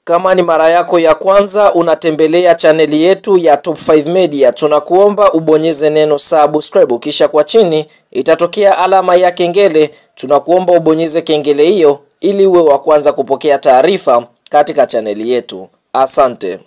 Kama ni mara yako ya kwanza unatembelea chaneli yetu ya Top 5 Media, tunakuomba ubonyeze neno subscribe, kisha kwa chini itatokea alama ya kengele. Tunakuomba ubonyeze kengele hiyo ili uwe wa kwanza kupokea taarifa katika chaneli yetu. Asante.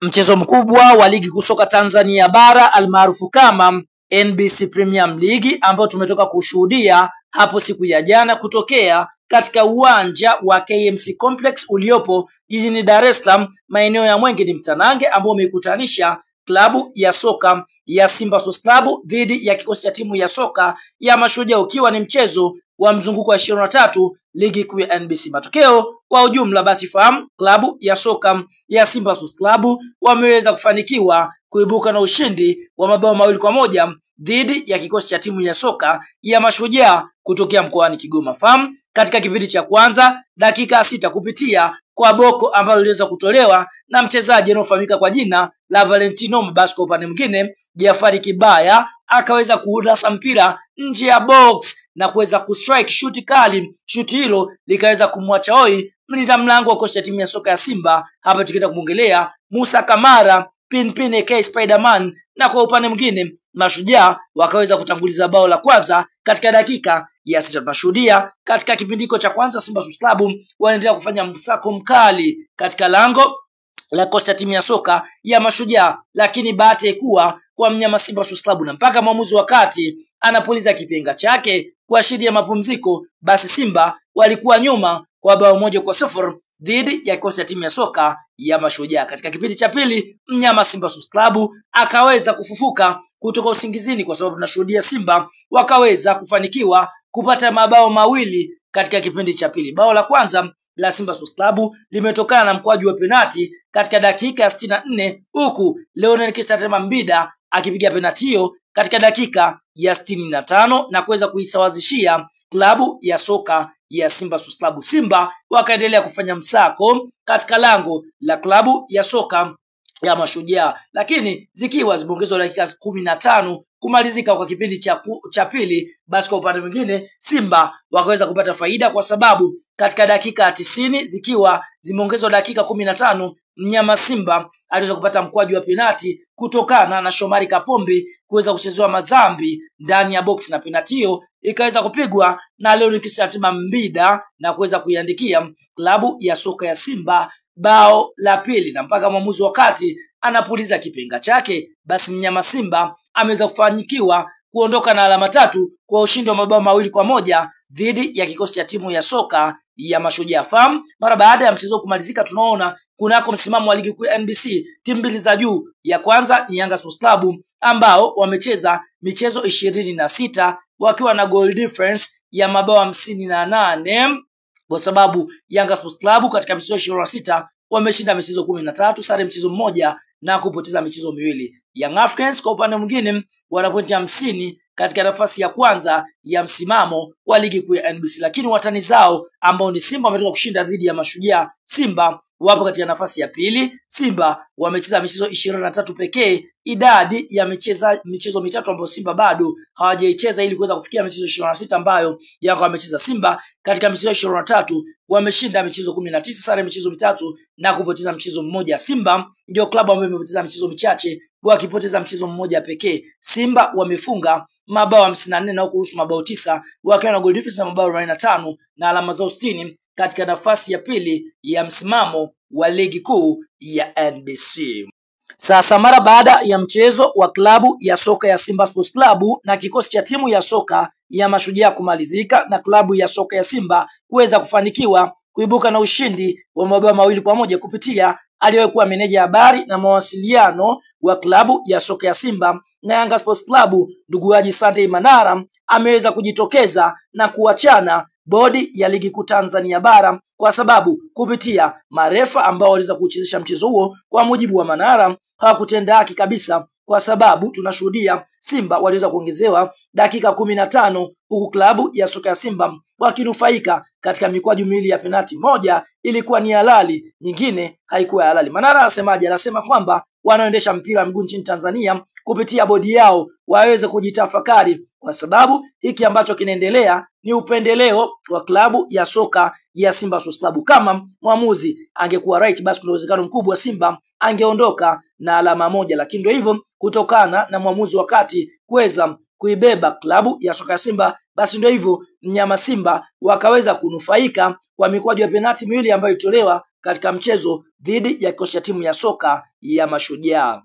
Mchezo mkubwa wa ligi kusoka Tanzania bara almaarufu kama NBC Premier League ambao tumetoka kushuhudia hapo siku ya jana kutokea katika uwanja wa KMC Complex uliopo jijini Dar es Salaam maeneo ya Mwenge ni Mtanange, ambao umekutanisha klabu ya soka ya Simba Sports Club dhidi ya kikosi cha timu ya soka ya Mashujaa, ukiwa ni mchezo wa mzunguko wa 23 ligi kuu ya NBC. Matokeo kwa ujumla basi fahamu klabu ya soka ya Simba Sports Club wameweza kufanikiwa kuibuka na ushindi wa mabao 2-1 dhidi ya kikosi cha timu ya soka ya Mashujaa kutokea mkoani Kigoma. Fahamu katika kipindi cha kwanza dakika 6 kupitia kwa boko ambalo liliweza kutolewa na mchezaji anayefahamika kwa jina la Valentino Mabasco. Upande mwingine Jafari Kibaya akaweza kuudasa mpira nje ya box na kuweza kustrike shuti kali. Shuti hilo likaweza kumwacha hoi mlinda mlango wa kocha timu ya soka ya Simba, hapa tukienda kumongelea Musa Kamara Pinpin K Spiderman. Na kwa upande mwingine Mashujaa wakaweza kutanguliza bao la kwanza katika dakika ya 6. Tunashuhudia katika kipindiko cha kwanza Simba Sports Club wanaendelea kufanya msako mkali katika lango la kocha timu ya soka ya Mashujaa, lakini bahati kuwa kwa mnyama Simba Sports Club, na mpaka mwamuzi wakati anapuliza kipenga chake kuashiria mapumziko, basi Simba walikuwa nyuma kwa bao 1-0 dhidi ya kikosi cha timu ya soka ya Mashujaa. Katika kipindi cha pili mnyama Simba Sports Club akaweza kufufuka kutoka usingizini, kwa sababu tunashuhudia Simba wakaweza kufanikiwa kupata mabao 2 katika kipindi cha pili. Bao la kwanza la Simba Sports Club limetokana na mkwaju wa penati katika dakika ya 64, huku Leonel Kistatema Mbida akipiga penati hiyo katika dakika ya 65 na kuweza kuisawazishia klabu ya soka ya Simba Sports Club. Simba wakaendelea kufanya msako katika lango la klabu ya soka ya Mashujaa, lakini zikiwa zimeongezwa dakika 15 kumalizika kwa kipindi cha pili, basi kwa upande mwingine Simba wakaweza kupata faida, kwa sababu katika dakika 90 zikiwa zimeongezwa dakika 15 mnyama Simba aliweza kupata mkwaju wa penati kutokana na Shomari Kapombe kuweza kuchezewa mazambi ndani ya box, na penati hiyo ikaweza kupigwa na Leonel Kistatema Mbida na kuweza kuiandikia klabu ya soka ya Simba bao la pili. Na mpaka mwamuzi wakati anapuliza kipenga chake, basi mnyama Simba ameweza kufanikiwa kuondoka na alama 3 kwa ushindi wa mabao 2-1 dhidi ya kikosi cha timu ya soka ya Mashujaa. Fahamu mara baada ya mchezo kumalizika, tunaona kunako msimamo wa ligi kuu ya NBC timu mbili za juu. Ya kwanza ni Yanga Sports Club ambao wamecheza michezo 26 wakiwa na goal difference ya mabao 58, kwa sababu Yanga Sports Club katika michezo 26 wameshinda michezo 13, sare mchezo mmoja na kupoteza michezo 2. Young Africans kwa upande mwingine wana pointi 50 katika nafasi ya kwanza ya msimamo wa ligi kuu ya NBC, lakini watani zao ambao ni Simba wametoka kushinda dhidi ya Mashujaa. Simba wapo katika nafasi ya pili. Simba wamecheza michezo 23 pekee, idadi ya michezo mitatu ambayo Simba bado hawajaicheza ili kuweza kufikia michezo 26 ambayo Yanga wamecheza. Simba katika michezo 23 wameshinda michezo 19, sare michezo 3 na kupoteza mchezo mmoja. Simba ndio klabu ambayo imepoteza michezo michache, wakipoteza mchezo mmoja pekee. Simba wamefunga mabao 54 na kuruhusu mabao 9, wakiwa na goal difference ya mabao 45 na alama zao 60 katika nafasi ya pili ya msimamo wa ligi kuu ya NBC. Sasa mara baada ya mchezo wa klabu ya soka ya Simba Sports Club na kikosi cha timu ya soka ya Mashujaa kumalizika na klabu ya soka ya Simba kuweza kufanikiwa kuibuka na ushindi wa mabao 2-1 kupitia aliyekuwa meneja habari na mawasiliano wa klabu ya soka ya Simba na Yanga Sports Club, ndugu Haji Sunday Manara ameweza kujitokeza na kuachana bodi ya ligi kuu Tanzania bara, kwa sababu kupitia marefa ambao waliweza kuchezesha mchezo huo, kwa mujibu wa Manara, hawakutenda haki kabisa, kwa sababu tunashuhudia Simba waliweza kuongezewa dakika 15 huku klabu ya soka ya Simba wakinufaika katika mikwaju miwili ya penati. Moja ilikuwa ni halali, nyingine haikuwa halali. Manara anasemaje? Anasema kwamba wanaoendesha mpira wa miguu nchini Tanzania kupitia bodi yao waweze kujitafakari, kwa sababu hiki ambacho kinaendelea ni upendeleo wa klabu ya soka ya Simba Sports Club. Kama mwamuzi angekuwa right, basi kuna uwezekano mkubwa Simba angeondoka na alama moja, lakini ndio hivyo, kutokana na mwamuzi wakati kuweza kuibeba klabu ya soka ya Simba, basi ndio hivyo mnyama Simba wakaweza kunufaika kwa mikwaju ya penalti miwili ambayo ilitolewa katika mchezo dhidi ya kikosi cha timu ya soka ya Mashujaa.